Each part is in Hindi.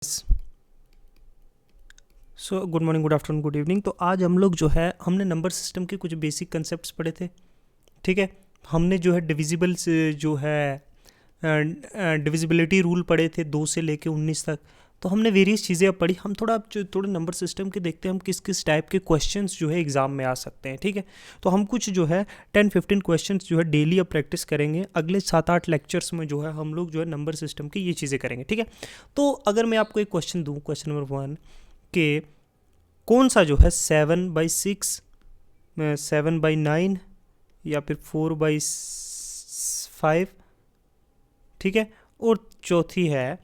So good morning, good afternoon, good evening. तो आज हम लोग जो है हमने नंबर सिस्टम के कुछ बेसिक कंसेप्ट्स पढ़े थे। ठीक है, हमने जो है डिविजिबल जो है डिविजिबिलिटी रूल पढ़े थे 2 से लेके 19 तक। तो हमने वेरियस चीज़ें अब पढ़ी। हम थोड़े नंबर सिस्टम के देखते हैं हम किस किस टाइप के क्वेश्चंस जो है एग्ज़ाम में आ सकते हैं। ठीक है, तो हम कुछ जो है 10-15 क्वेश्चंस जो है डेली अब प्रैक्टिस करेंगे। अगले 7-8 लेक्चर्स में जो है हम लोग जो है नंबर सिस्टम की ये चीज़ें करेंगे। ठीक है, तो अगर मैं आपको एक क्वेश्चन दूँ, क्वेश्चन नंबर 1 कि कौन सा जो है 7/6, 7/9 या फिर 4/5, ठीक है, और चौथी है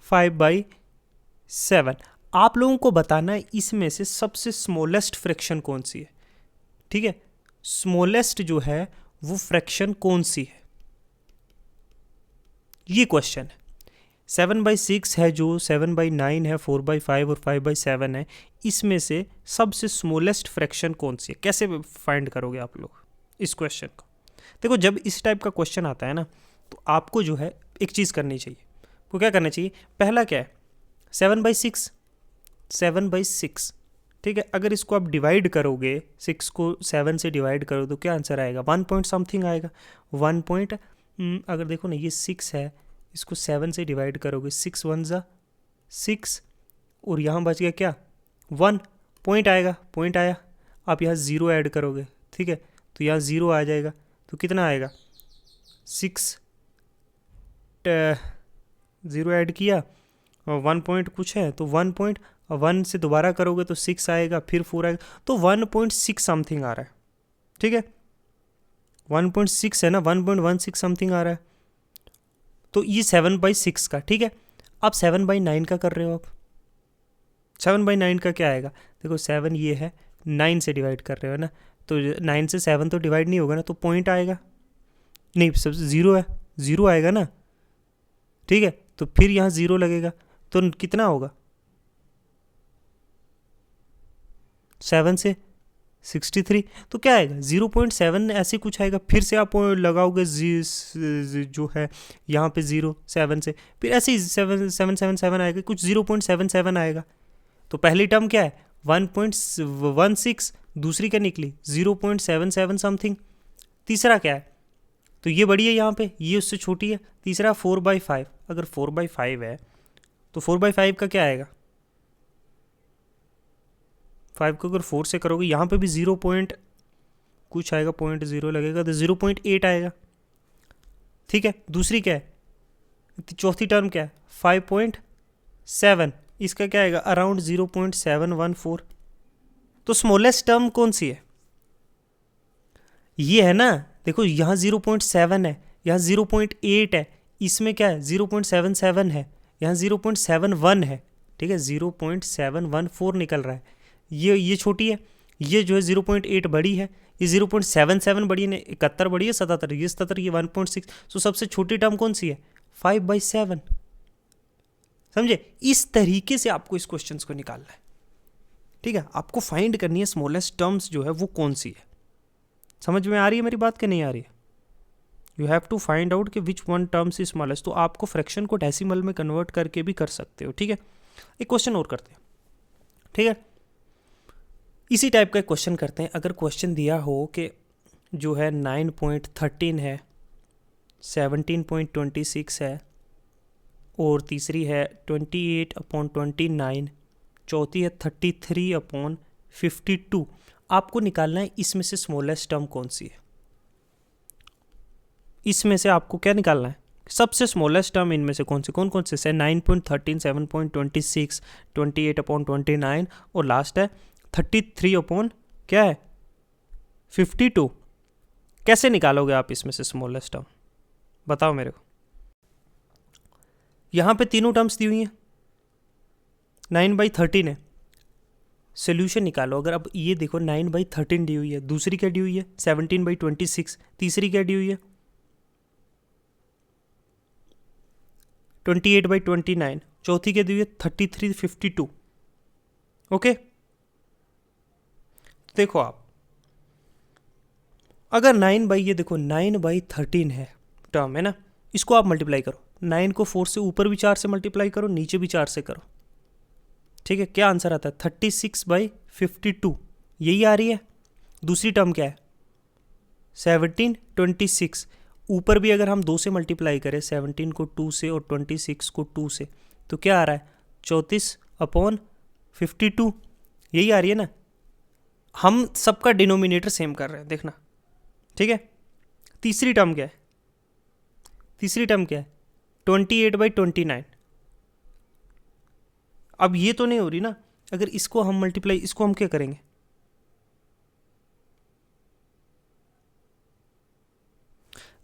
5/7। आप लोगों को बताना है इसमें से सबसे स्मॉलेस्ट फ्रैक्शन कौन सी है। ठीक है, स्मॉलेस्ट जो है वो फ्रैक्शन कौन सी है, ये क्वेश्चन है। 7/6 है, जो 7/9 है, 4/5 और 5/7 है, इसमें से सबसे स्मॉलेस्ट फ्रैक्शन कौन सी है। कैसे फाइंड करोगे आप लोग इस क्वेश्चन को। देखो, जब इस टाइप का क्वेश्चन आता है ना, तो आपको जो है एक चीज़ करनी चाहिए। वो क्या करना चाहिए, पहला क्या है 7/6, 7/6। ठीक है, अगर इसको आप डिवाइड करोगे, 6 को 7 से डिवाइड करो तो क्या आंसर आएगा, 1 पॉइंट समथिंग आएगा। 1 पॉइंट, अगर देखो ना ये 6 है, इसको 7 से डिवाइड करोगे, 6 1 ज़ा 6, और यहाँ बच गया क्या 1 पॉइंट आएगा। पॉइंट आया, आप यहाँ 0 ऐड करोगे, ठीक है, तो यहाँ 0 आ जाएगा। तो कितना आएगा 6, 0 ऐड किया और 1 पॉइंट कुछ है, तो 1 पॉइंट 1 से दोबारा करोगे तो 6 आएगा, फिर 4 आएगा, तो 1.6 समथिंग आ रहा है। ठीक है, 1.6 है ना, 1.16 समथिंग आ रहा है। तो ये 7/6 का। ठीक है, आप 7/9 का कर रहे हो। आप 7/9 का क्या आएगा, देखो 7 ये है, 9 से डिवाइड कर रहे हो ना, तो 9 से 7 तो डिवाइड नहीं होगा ना, तो पॉइंट आएगा नहीं, सब 0 है, 0 आएगा ना। ठीक है, तो फिर यहाँ 0 लगेगा, तो कितना होगा 7 से 63, तो क्या आएगा 0.7 ऐसे कुछ आएगा। फिर से आप लगाओगे जो है यहाँ पे 0 7 से, फिर ऐसे ही 7 आएगा, कुछ 0.77 आएगा। तो पहली टर्म क्या है 1.16, दूसरी क्या निकली 0.77 समथिंग। तीसरा क्या है, तो ये बड़ी है यहाँ पे, ये उससे छोटी है। तीसरा 4/5, अगर 4/5 है तो 4/5 का क्या आएगा, 5 को अगर 4 से करोगे यहाँ पे भी 0 पॉइंट कुछ आएगा, 0.0 लगेगा, तो 0.8 आएगा। ठीक है, दूसरी क्या है, चौथी टर्म क्या है 5.7, इसका क्या आएगा अराउंड 0.714। तो स्मॉलेस्ट टर्म कौन सी है, ये है ना। देखो यहाँ 0.7 है, यहाँ 0.8 है, इसमें क्या है 0.77 है, यहाँ 0.71 है। ठीक है, 0.714 निकल रहा है, ये छोटी है, ये जो है 0.8 बड़ी है, ये 0.77 बड़ी है, 71 बड़ी है, 77 ये 77, ये 1.6। तो सबसे छोटी टर्म कौन सी है 5/7। समझे, इस तरीके से आपको इस क्वेश्चन को निकालना है। ठीक है, आपको फाइंड करनी है स्मॉलेस्ट टर्म्स जो है वो कौन सी है। समझ में आ रही है मेरी बात कि नहीं आ रही है। You have to find out कि which one terms is smallest. तो आपको फ्रैक्शन को डेसिमल में कन्वर्ट करके भी कर सकते हो। ठीक है, एक क्वेश्चन और करते हैं। ठीक है, इसी टाइप का क्वेश्चन करते हैं। अगर क्वेश्चन दिया हो कि जो है 9.13 है, 17.26 है, और तीसरी है 28/29, चौथी है 33/52, आपको निकालना है इसमें से स्मॉलेस्ट टर्म कौन सी है। इसमें से आपको क्या निकालना है, सबसे स्मॉलेस्ट टर्म इनमें से कौन से 9.13, 7.26, 28/29 और लास्ट है 33 क्या है 52। कैसे निकालोगे आप इसमें से स्मॉलेस्ट टर्म, बताओ मेरे को। यहाँ पे तीनों टर्म्स दी हुई हैं, 9/13 है, सोल्यूशन निकालो। अगर अब ये देखो 9/13 दी हुई है, दूसरी क्या दी हुई है 17/26, तीसरी क्या दी हुई है 28/29, चौथी क्या दी हुई है 33/52। ओके, देखो आप अगर 9/13 है टर्म है ना, इसको आप मल्टीप्लाई करो, 9 को 4 से ऊपर भी 4 से मल्टीप्लाई करो, नीचे भी 4 से करो, ठीक है। क्या आंसर आता है? 36/52, यही आ रही है। दूसरी टर्म क्या है? 17 26, ऊपर भी अगर हम 2 से मल्टीप्लाई करें, 17 को 2 से और 26 को 2 से, तो क्या आ रहा है? 34/52, यही आ रही है ना। हम सबका डिनोमिनेटर सेम कर रहे हैं, देखना, ठीक है। तीसरी टर्म क्या है? तीसरी टर्म क्या है? 28/29। अब ये तो नहीं हो रही ना, अगर इसको हम मल्टीप्लाई, इसको हम क्या करेंगे?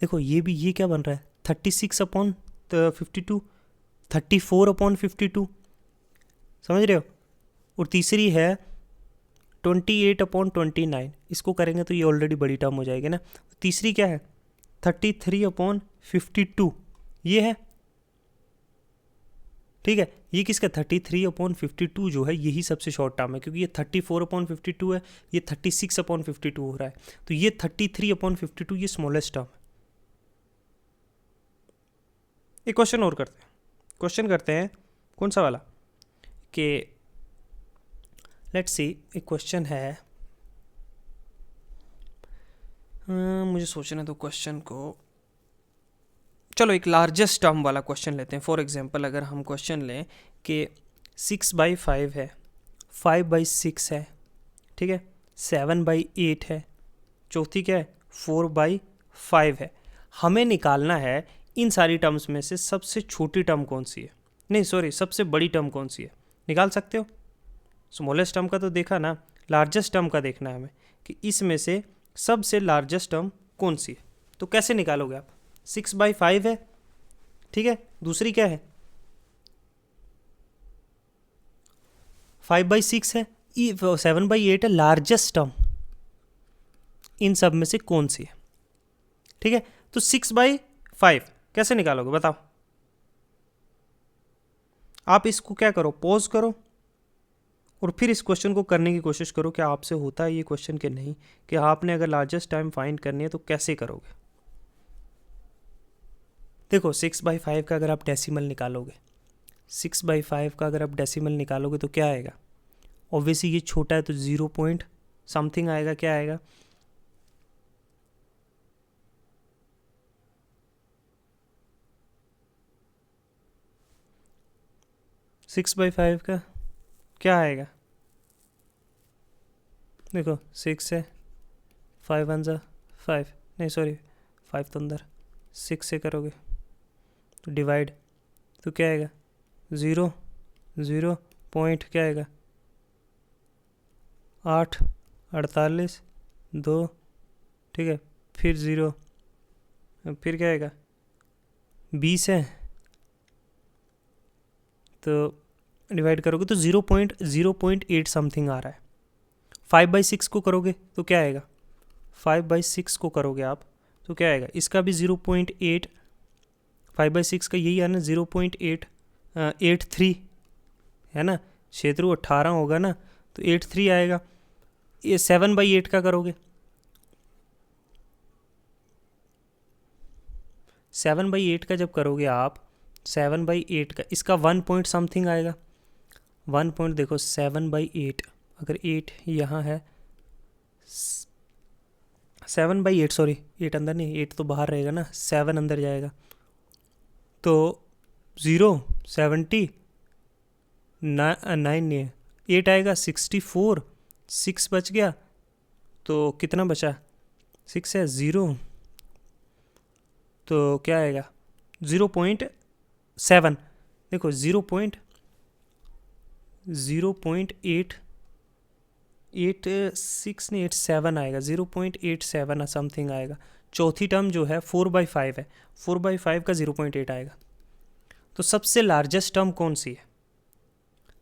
देखो ये क्या बन रहा है? 36/52, 34/52, समझ रहे हो। और तीसरी है 28/29, इसको करेंगे तो ये ऑलरेडी बड़ी टर्म हो जाएगी ना। तीसरी क्या है? 33/52, ये है, ठीक है। ये किसका? 33/52 जो है, यही सबसे शॉर्ट टर्म है, क्योंकि ये 34/52 है, ये 36/52 हो रहा है, तो ये 33/52 ये स्मॉलेस्ट टर्म है। एक क्वेश्चन और करते हैं, क्वेश्चन करते हैं कौन सा वाला, कि लेट्स सी, एक क्वेश्चन है, मुझे सोचने दो क्वेश्चन को। चलो एक लार्जेस्ट टर्म वाला क्वेश्चन लेते हैं। फॉर एग्जांपल अगर हम क्वेश्चन लें कि 6/5 है, 5/6 है, ठीक है, 7/8 है, चौथी क्या है? 4/5 है। हमें निकालना है इन सारी टर्म्स में से सबसे छोटी टर्म कौन सी है, नहीं सॉरी, सबसे बड़ी टर्म कौन सी है। निकाल सकते हो। स्मॉलेस्ट टर्म का तो देखा ना, लार्जेस्ट टर्म का देखना है हमें, कि इसमें से सबसे लार्जेस्ट टर्म कौन सी है। तो कैसे निकालोगे आप? 6/5 है, ठीक है, दूसरी क्या है? 5/6 है, 7/8 है। लार्जेस्ट टर्म इन सब में से कौन सी है, ठीक है। तो 6/5 कैसे निकालोगे बताओ। आप इसको क्या करो, पॉज करो और फिर इस क्वेश्चन को करने की कोशिश करो कि आपसे होता है ये क्वेश्चन कि नहीं, कि आपने अगर लार्जेस्ट टाइम फाइंड करनी है तो कैसे करोगे। देखो 6/5 का अगर आप डेसिमल निकालोगे, 6/5 का अगर आप डेसिमल निकालोगे तो क्या आएगा? ऑब्वियसली ये छोटा है तो 0 पॉइंट समथिंग आएगा। क्या आएगा? सिक्स बाई फाइव का क्या आएगा? देखो 6 है, 5 वन ज़ा 5, नहीं सॉरी 5 तो अंदर, 6 से करोगे तो डिवाइड, तो क्या आएगा? 0 0 पॉइंट क्या आएगा? 8 48 2, ठीक है, फिर 0, फिर क्या आएगा? 20 है, तो डिवाइड करोगे तो 0.8 समथिंग आ रहा है। 5/6 को करोगे तो क्या आएगा? 5/6 को करोगे आप तो क्या आएगा? इसका भी 0.8, 5/6 का यही है ना, 0.883 है ना, क्षेत्र 18 होगा ना, तो 83 आएगा। ये 7/8 का करोगे, 7/8 का जब करोगे आप, 7/8 का इसका 1 पॉइंट समथिंग आएगा। 1 पॉइंट देखो 7/8, अगर 8 यहाँ है, 7/8 सॉरी 8 अंदर नहीं, 8 तो बाहर रहेगा ना, 7 अंदर जाएगा तो 0 70 9 नहीं है, 8 आएगा 64, 6 बच गया तो कितना बचा? 6 है, 0 तो क्या आएगा? 0.7, देखो 0.8 6 नहीं 87 आएगा, 0.87 समथिंग आएगा। चौथी टर्म जो है 4/5 है, 4/5 का 0.8 आएगा। तो सबसे लार्जेस्ट टर्म कौन सी है?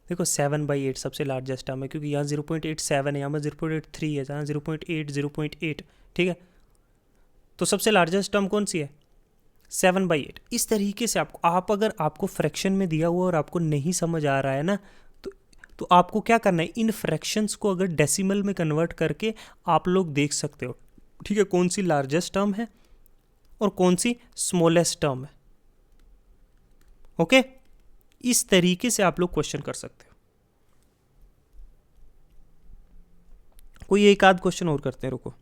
देखो 7/8 सबसे लार्जेस्ट टर्म है, क्योंकि यहाँ 0.87 है, यहाँ पर 0.83 है, जहाँ 0.8 ठीक है। तो सबसे लार्जेस्ट टर्म कौन सी है? 7/8। इस तरीके से आप अगर आपको फ्रैक्शन में दिया हुआ और आपको नहीं समझ आ रहा है ना, तो आपको क्या करना है, इन फ्रैक्शंस को अगर डेसिमल में कन्वर्ट करके आप लोग देख सकते हो, ठीक है, कौन सी लार्जेस्ट टर्म है और कौन सी स्मॉलेस्ट टर्म है। ओके, इस तरीके से आप लोग क्वेश्चन कर सकते हो। कोई एक आध क्वेश्चन और करते हैं, रुको,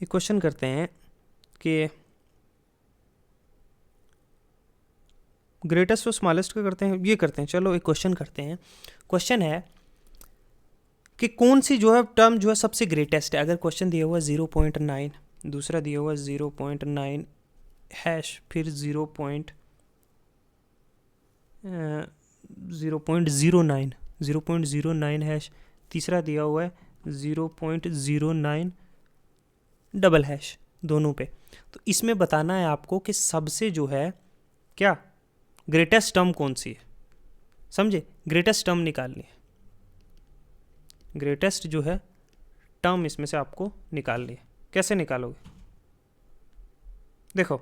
एक क्वेश्चन करते हैं कि ग्रेटेस्ट और स्मॉलेस्ट का करते हैं, ये करते हैं, चलो एक क्वेश्चन करते हैं। क्वेश्चन है कि कौन सी जो है टर्म जो है सबसे ग्रेटेस्ट है। अगर क्वेश्चन दिया हुआ 0.9, दूसरा दिया हुआ 0.9 हैश, फिर 0.09 हैश, तीसरा दिया हुआ है 0.09 डबल हैश, दोनों पे। तो इसमें बताना है आपको कि सबसे जो है क्या ग्रेटेस्ट टर्म कौन सी है, समझे? ग्रेटेस्ट टर्म निकालनी है, ग्रेटेस्ट जो है टर्म इसमें से आपको निकालनी है। कैसे निकालोगे? देखो,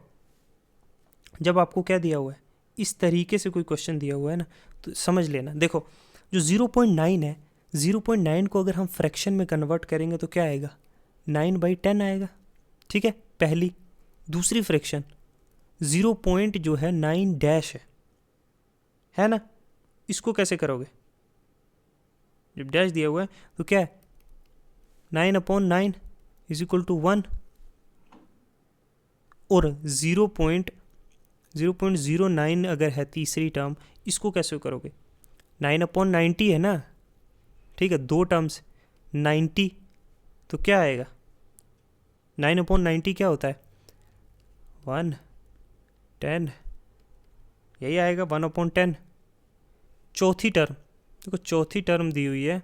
जब आपको क्या दिया हुआ है, इस तरीके से कोई क्वेश्चन दिया हुआ है ना, तो समझ लेना। देखो, जो 0.9 है, 0.9 को अगर हम फ्रैक्शन में कन्वर्ट करेंगे तो क्या आएगा? 9/10 आएगा, ठीक है, पहली। दूसरी फ्रैक्शन 0.9 डैश है ना, इसको कैसे करोगे? जब डैश दिया हुआ है तो क्या है? 9/9 = 1, और 0.09 अगर है तीसरी टर्म, इसको कैसे करोगे? 9/90 है ना, ठीक है, दो टर्म्स 90, तो क्या आएगा? 9/90 क्या होता है? 1, 10, यही आएगा 1/10। चौथी टर्म, देखो चौथी टर्म दी हुई है,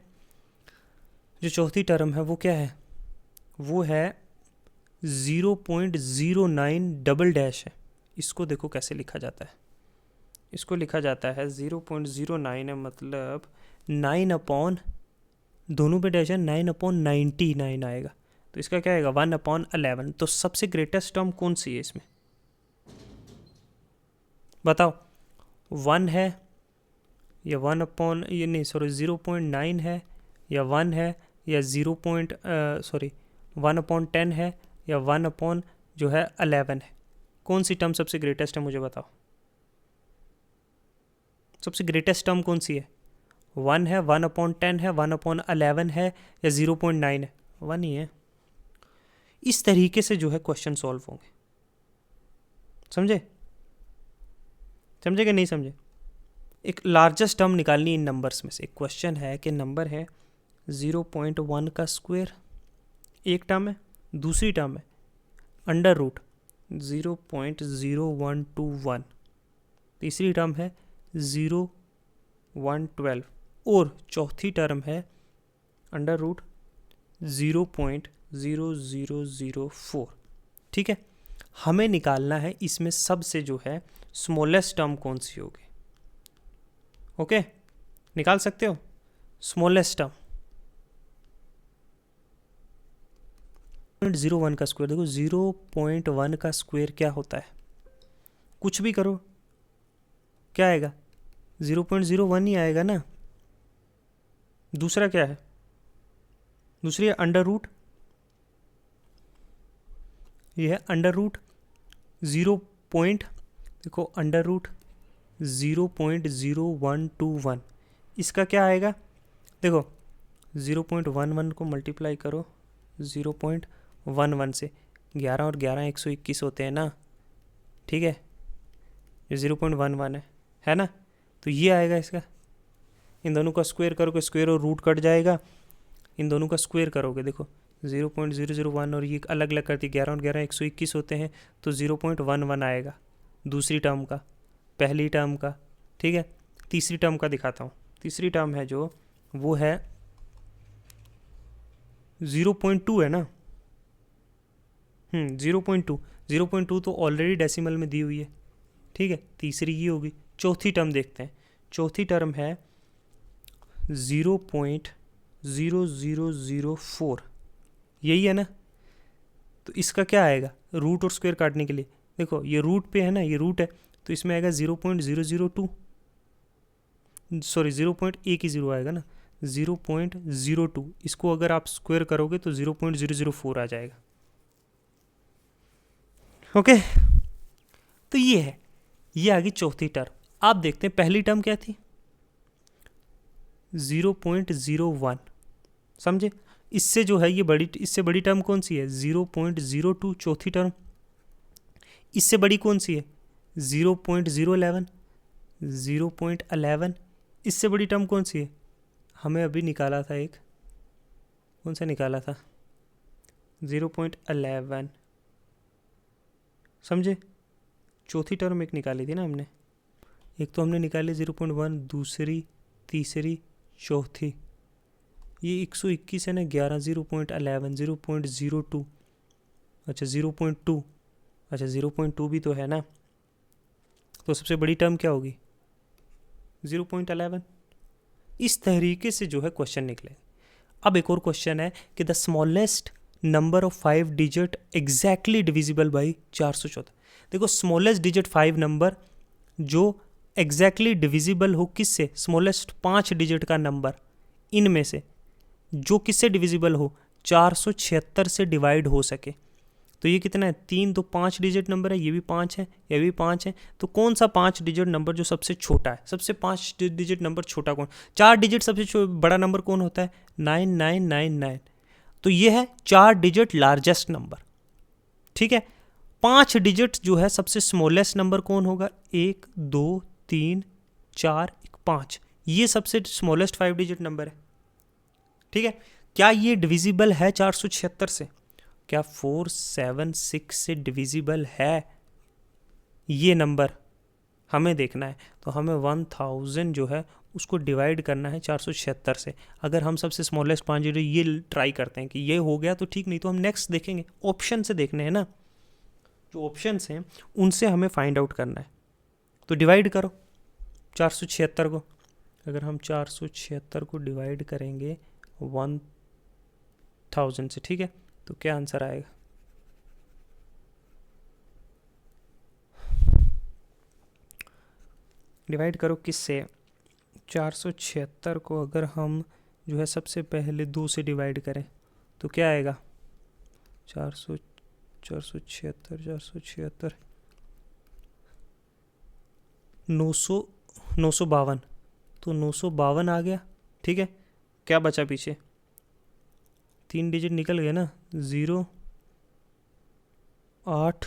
जो चौथी टर्म है वो क्या है? वो है 0.09 डबल डैश है। इसको देखो कैसे लिखा जाता है, इसको लिखा जाता है 0.09 है, मतलब 9 दोनों पे डैश है, 9/99 आएगा, तो इसका क्या आएगा? 1/11। तो सबसे ग्रेटेस्ट टर्म कौन सी है इसमें, बताओ? 1 है या 0.9 है, या 1 है, या 1/10 है, या 1/11 है? कौन सी टर्म सबसे ग्रेटेस्ट है, मुझे बताओ? सबसे ग्रेटेस्ट टर्म कौन सी है? 1 है, 1/10 है, 1/11 है, या 0.9 है? 1 ही है। इस तरीके से जो है क्वेश्चन सॉल्व होंगे, समझे? समझे कि नहीं समझे? एक लार्जेस्ट टर्म निकालनी है इन नंबर्स में से। एक क्वेश्चन है कि नंबर है 0.1 का स्क्वायर, एक टर्म है, दूसरी टर्म है अंडर रूट 0.0121, तीसरी टर्म है 0.112, और चौथी टर्म है अंडर रूट 0.0004। ठीक है, हमें निकालना है इसमें सबसे जो है स्मॉलेस्ट टर्म कौन सी होगी। ओके, निकाल सकते हो स्मॉलेस्ट टर्म। 0.01 का स्क्वायर, देखो 0.1 का स्क्वायर क्या होता है, कुछ भी करो क्या आएगा? 0.01 ही आएगा ना। दूसरा क्या है? दूसरी है अंडर रूट, ये है अंडर रूट 0. देखो अंडर रूट 0.0121, इसका क्या आएगा? देखो 0.11 को मल्टीप्लाई करो 0.11 से, 11 और 11 121 होते हैं ना, ठीक है, ये 0.11 है ना, तो ये आएगा इसका। इन दोनों का स्क्वायर करोगे, स्क्वायर और रूट कट जाएगा, इन दोनों का स्क्वायर करोगे, देखो 0.001 और ये अलग अलग करती, 11 और 11 121 होते हैं, तो 0.11 आएगा दूसरी टर्म का, पहली टर्म का, ठीक है। तीसरी टर्म का दिखाता हूँ, तीसरी टर्म है जो वो है 0.2 है ना, 0.2 तो ऑलरेडी डेसिमल में दी हुई है, ठीक है, तीसरी ये होगी। चौथी टर्म देखते हैं, चौथी टर्म है 0.0004, यही है ना, तो इसका क्या आएगा? रूट और स्क्वायर काटने के लिए देखो ये रूट पे है ना, ये रूट है, तो इसमें आएगा 0.002, सॉरी 0.10 आएगा ना, 0.02, इसको अगर आप स्क्वायर करोगे तो 0.004 आ जाएगा। ओके, तो ये है, ये आ गई चौथी टर्म। आप देखते हैं पहली टर्म क्या थी 0.01, समझे। इससे जो है ये बड़ी, इससे बड़ी टर्म कौन सी है 0.02, चौथी टर्म। इससे बड़ी कौन सी है 0.011, 0.11। इससे बड़ी टर्म कौन सी है, हमें अभी निकाला था एक, कौन सा निकाला था 0.11, समझे। चौथी टर्म एक निकाली थी ना हमने, एक तो हमने निकाली 0.1, दूसरी, तीसरी, चौथी। ये 121 है ना, 11, 0.11, 0.02, अच्छा 0.2, अच्छा 0.2 भी तो है ना, तो सबसे बड़ी टर्म क्या होगी 0.11। इस तरीके से जो है क्वेश्चन निकले। अब एक और क्वेश्चन है कि the smallest number of 5 digit exactly divisible by 414। देखो स्मॉलेस्ट डिजिट 5 नंबर जो एग्जैक्टली डिविजिबल हो किससे, स्मॉलेस्ट 5 डिजिट का नंबर इनमें से जो किससे डिविजिबल हो 476 से डिवाइड हो सके। तो ये कितना है 3, 2, 5 डिजिट नंबर है, ये भी 5 है, ये भी 5 है। तो कौन सा 5 डिजिट नंबर जो सबसे छोटा है, सबसे 5 डिजिट नंबर छोटा कौन, 4 डिजिट सबसे बड़ा नंबर कौन होता है 9999। तो ये है 4 डिजिट लार्जेस्ट नंबर, ठीक है। 5 डिजिट जो है सबसे स्मॉलेस्ट नंबर कौन होगा 1, 2, 3, 4, 5। ये सबसे स्मॉलेस्ट 5 डिजिट नंबर है, ठीक है। क्या ये डिविजिबल है 476 से, क्या 476 से डिविजिबल है ये नंबर, हमें देखना है। तो हमें 1000 जो है उसको डिवाइड करना है 476 से। अगर हम सबसे स्मॉलेस्ट 5 डिजिट ये ट्राई करते हैं कि ये हो गया तो ठीक, नहीं तो हम नेक्स्ट देखेंगे, ऑप्शन से देखने हैं ना, जो ऑप्शंस हैं उनसे हमें फाइंड आउट करना है। तो डिवाइड करो 476 को, अगर हम 476 को डिवाइड करेंगे 1000 से, ठीक है, तो क्या आंसर आएगा डिवाइड करो किससे 476 को अगर हम जो है सबसे पहले 2 से डिवाइड करें तो क्या आएगा 476 952, तो 952 आ गया, ठीक है। क्या बचा पीछे 3 डिजिट निकल गए ना 0, 8,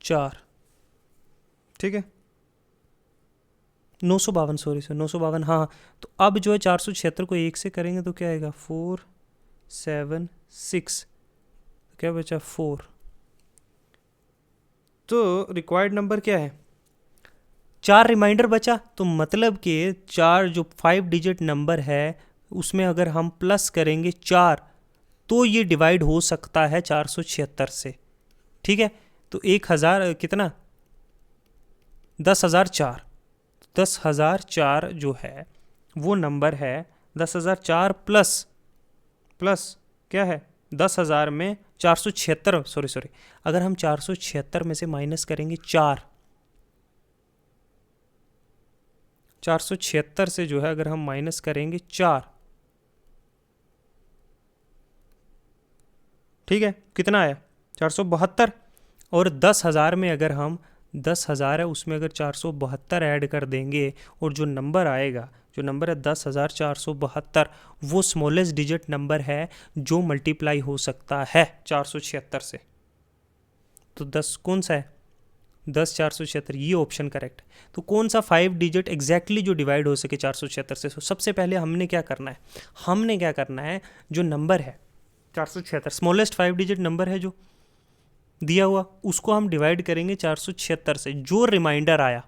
4, ठीक है 952, सॉरी 952, हाँ। तो अब जो है 476 को 1 से करेंगे तो क्या आएगा 476, क्या बचा 4। तो रिक्वायर्ड नंबर क्या है 4 रिमाइंडर बचा, तो मतलब कि 4 जो 5 डिजिट नंबर है उसमें अगर हम प्लस करेंगे 4 तो ये डिवाइड हो सकता है 476 से, ठीक है। तो 1000 कितना 10,004, 10,004 जो है वो नंबर है 10,004 प्लस क्या है 10,000 में 476, सॉरी अगर हम 476 में से माइनस करेंगे 476 से जो है अगर हम माइनस करेंगे 4, ठीक है, कितना आया 472। और 10,000 में अगर हम 10,000 है उसमें अगर 472 ऐड कर देंगे और जो नंबर आएगा, जो नंबर है 10,472, वो स्मॉलेस्ट डिजिट नंबर है जो मल्टीप्लाई हो सकता है 476 से। तो 10 कौन सा है 10,476, ये ऑप्शन करेक्ट। तो कौन सा 5 डिजिट एग्जैक्टली जो डिवाइड हो सके 476 से। तो सबसे पहले हमने क्या करना है, जो नंबर है 476 स्मॉलेस्ट 5 डिजिट नंबर है जो दिया हुआ, उसको हम डिवाइड करेंगे 476 से। जो रिमाइंडर आया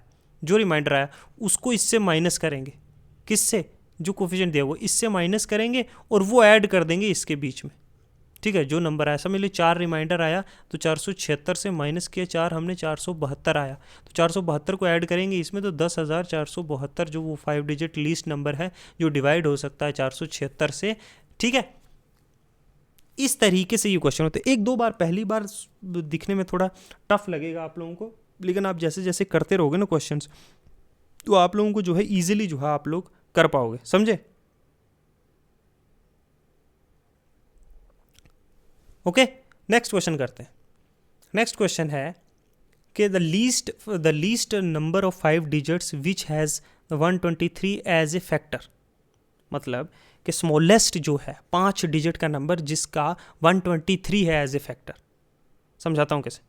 उसको इससे माइनस करेंगे, किससे, जो कोफिशिएंट दिया हुआ इससे माइनस करेंगे और वो ऐड कर देंगे इसके बीच में, ठीक है। जो नंबर आया समझ लीजिए 4 रिमाइंडर आया तो 476 से माइनस किया 4 हमने 472 आया, तो 472 को ऐड करेंगे इसमें, तो 10,472 जो वो 5 डिजिट लीस्ट नंबर है जो डिवाइड हो सकता है 476 से, ठीक है। इस तरीके से ये क्वेश्चन होते हैं। 1-2 बार पहली बार दिखने में थोड़ा टफ लगेगा आप लोगों को, लेकिन आप जैसे जैसे करते रहोगे ना क्वेश्चंस तो आप लोगों को जो है ईजिली जो है आप लोग कर पाओगे, समझे। ओके, नेक्स्ट क्वेश्चन करते हैं। नेक्स्ट क्वेश्चन है कि the least number of 5 digits which has 123 as a factor, मतलब कि स्मॉलेस्ट जो है 5 डिजिट का नंबर जिसका 123 है एज ए फैक्टर। समझाता हूँ कैसे।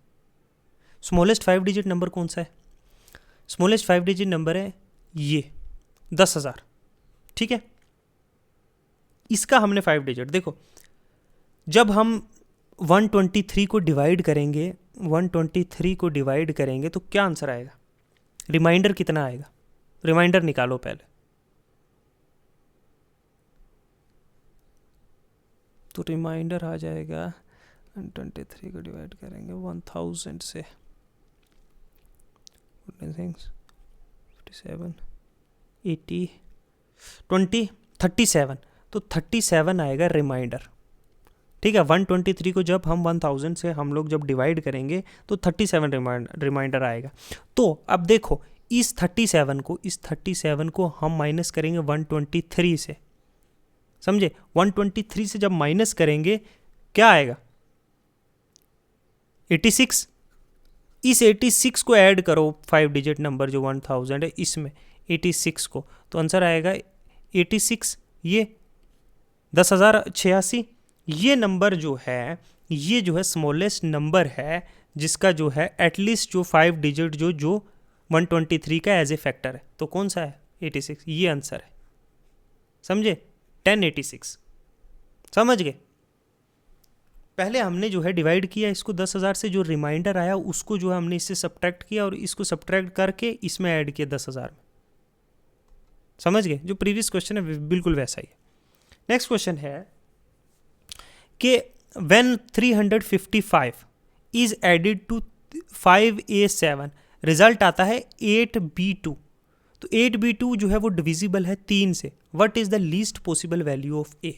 स्मॉलेस्ट 5 डिजिट नंबर कौन सा है? स्मॉलेस्ट 5 डिजिट नंबर है ये 10,000, ठीक है। इसका हमने 5 डिजिट, देखो जब हम 123 को डिवाइड करेंगे, 123 को डिवाइड करेंगे तो क्या आंसर आएगा? रिमाइंडर कितना आएगा? रिमाइंडर निकालो पहले। तो रिमाइंडर आ जाएगा 123 को डिवाइड करेंगे 1000 से, 57, 80, 20, 37, तो 37 आएगा रिमाइंडर, ठीक है। 123 को जब हम 1000 से हम लोग जब डिवाइड करेंगे तो 37 रिमाइंडर आएगा। तो अब देखो इस 37 को हम माइनस करेंगे 123 से, समझे। 123 से जब माइनस करेंगे क्या आएगा? 86। इस 86 को ऐड करो 5 डिजिट नंबर जो 1000 है इसमें 86 को, तो आंसर आएगा 86। ये 10,086। ये नंबर जो है ये जो है स्मॉलेस्ट नंबर है जिसका जो है एटलीस्ट जो 5 डिजिट जो 123 का एज ए फैक्टर है। तो कौन सा है? 86। ये आंसर है, समझे। 1086, समझ गए। पहले हमने जो है डिवाइड किया इसको 10,000 से, जो रिमाइंडर आया उसको जो है हमने इससे सब्ट्रैक्ट किया और इसको सब्ट्रैक्ट करके इसमें ऐड किया 10,000 में, समझ गए। जो प्रीवियस क्वेश्चन है बिल्कुल वैसा ही है। नेक्स्ट क्वेश्चन है कि when 355 is added to 5A7 result आता है 8B2। तो 8B2 जो है वो डिविजिबल है 3 से। What is the least possible value of A?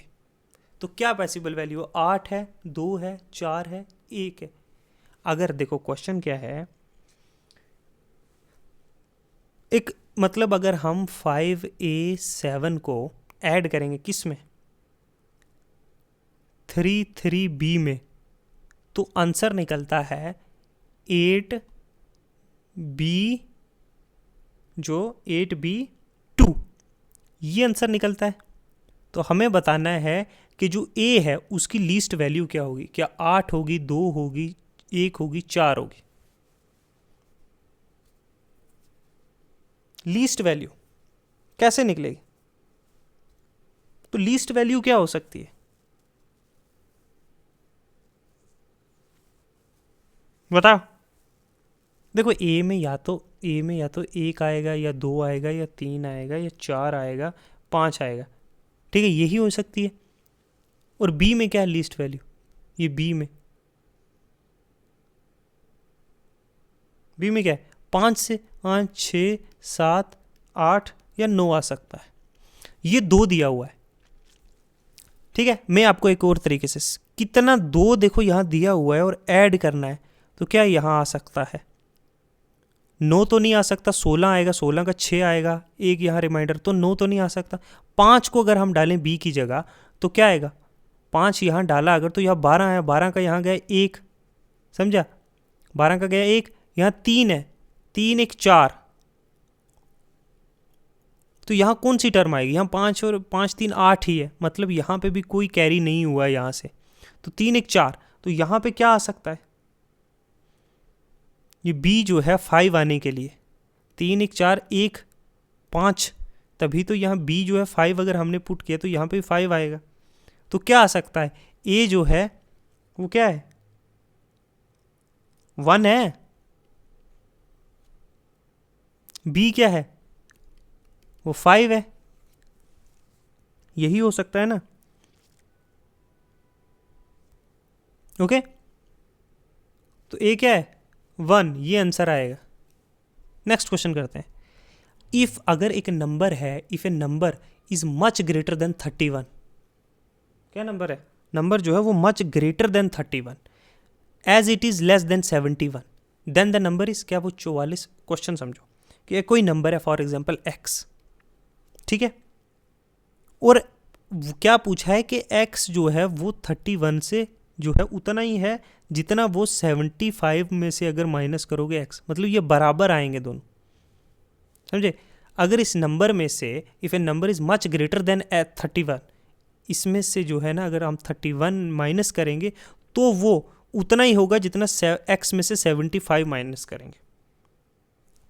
तो क्या पॉसिबल वैल्यू? 8 है, 2 है, 4 है, 1 है। अगर देखो क्वेश्चन क्या है, एक मतलब अगर हम 5A7 को ऐड करेंगे किस में? 3B में, तो आंसर निकलता है 8B, जो 8B2, ये आंसर निकलता है। तो हमें बताना है कि जो A है उसकी लीस्ट वैल्यू क्या होगी। क्या 8 होगी, 2 होगी, 1 होगी, 4 होगी? लीस्ट वैल्यू कैसे निकलेगी? तो लीस्ट वैल्यू क्या हो सकती है? बताओ। देखो A में या तो 1 आएगा या 2 आएगा या 3 आएगा या 4 आएगा, 5 आएगा, ठीक है, यही हो सकती है। और B में क्या है लीस्ट वैल्यू? ये B में क्या है? 5 से 5, 6, 7, 8 या 9 आ सकता है। ये 2 दिया हुआ है, ठीक है। मैं आपको एक और तरीके से, कितना 2 देखो यहाँ दिया हुआ है और ऐड करना है, तो क्या यहाँ आ सकता है? 9 तो नहीं आ सकता, 16 आएगा, 16 का 6 आएगा, 1 यहाँ रिमाइंडर, तो 9 तो नहीं आ सकता। 5 को अगर हम डालें B की जगह तो क्या आएगा? 5 यहाँ डाला अगर, तो यहाँ 12 है, 12 का यहाँ गया 1, समझा। 12 का गया 1, यहाँ 3 है, 3 1 4, तो यहाँ कौन सी टर्म आएगी? यहाँ 5 और 5 3 8 ही है, मतलब यहाँ पे भी कोई कैरी नहीं हुआ है यहाँ से, तो 3 1 4, तो यहाँ पे क्या आ सकता है? ये B जो है 5 आने के लिए 3 1 4 1 5, तभी तो यहाँ B जो है 5 अगर हमने पुट किया तो यहाँ पे 5 आएगा। तो क्या आ सकता है? A जो है वो क्या है? 1 है। B क्या है? वो 5 है। यही हो सकता है ना? ओके, तो A क्या है? 1, ये आंसर आएगा। नेक्स्ट क्वेश्चन करते हैं। इफ अगर एक नंबर है, if a number is much greater than 31, क्या नंबर है? नंबर जो है वो much greater than 31 as it is less than 71, then the number is, क्या वो 44। क्वेश्चन समझो कि कोई नंबर है फॉर एग्जाम्पल x, ठीक है, और क्या पूछा है कि x जो है वो 31 से जो है उतना ही है जितना वो 75 में से अगर माइनस करोगे x, मतलब ये बराबर आएंगे दोनों, समझे। अगर इस नंबर में से if A number is much greater than 31, इसमें से जो है ना अगर हम 31 माइनस करेंगे तो वो उतना ही होगा जितना x में से 75 माइनस करेंगे।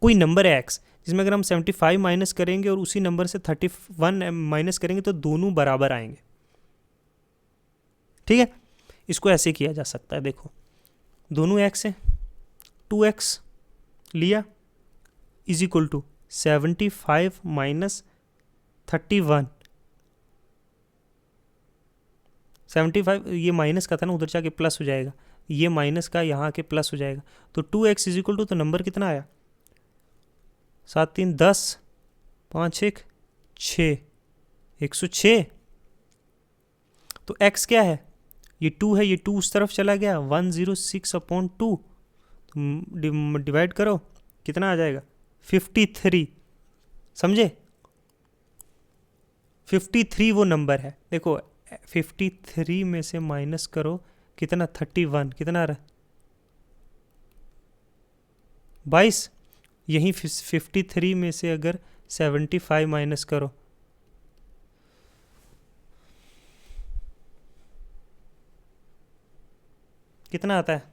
कोई नंबर है x जिसमें अगर हम 75 माइनस करेंगे और उसी नंबर से 31 माइनस करेंगे तो दोनों बराबर आएंगे, ठीक है। इसको ऐसे किया जा सकता है, देखो दोनों x है, 2x लिया इज इक्वल टू 75 माइनस 31, 75 ये माइनस का था ना, उधर जाके प्लस हो जाएगा, ये माइनस का यहाँ आके प्लस हो जाएगा, तो 2x इज इक्वल टू, तो नंबर कितना आया 7 3 10 5 1 6, 106। तो x क्या है, ये 2 है, ये 2 उस तरफ चला गया, 106/2 डिवाइड करो कितना आ जाएगा 53, समझे। 53 वो नंबर है, देखो 53 में से माइनस करो कितना 31, कितना आ रहा है 22, यहीं 53 में से अगर 75 माइनस करो कितना आता है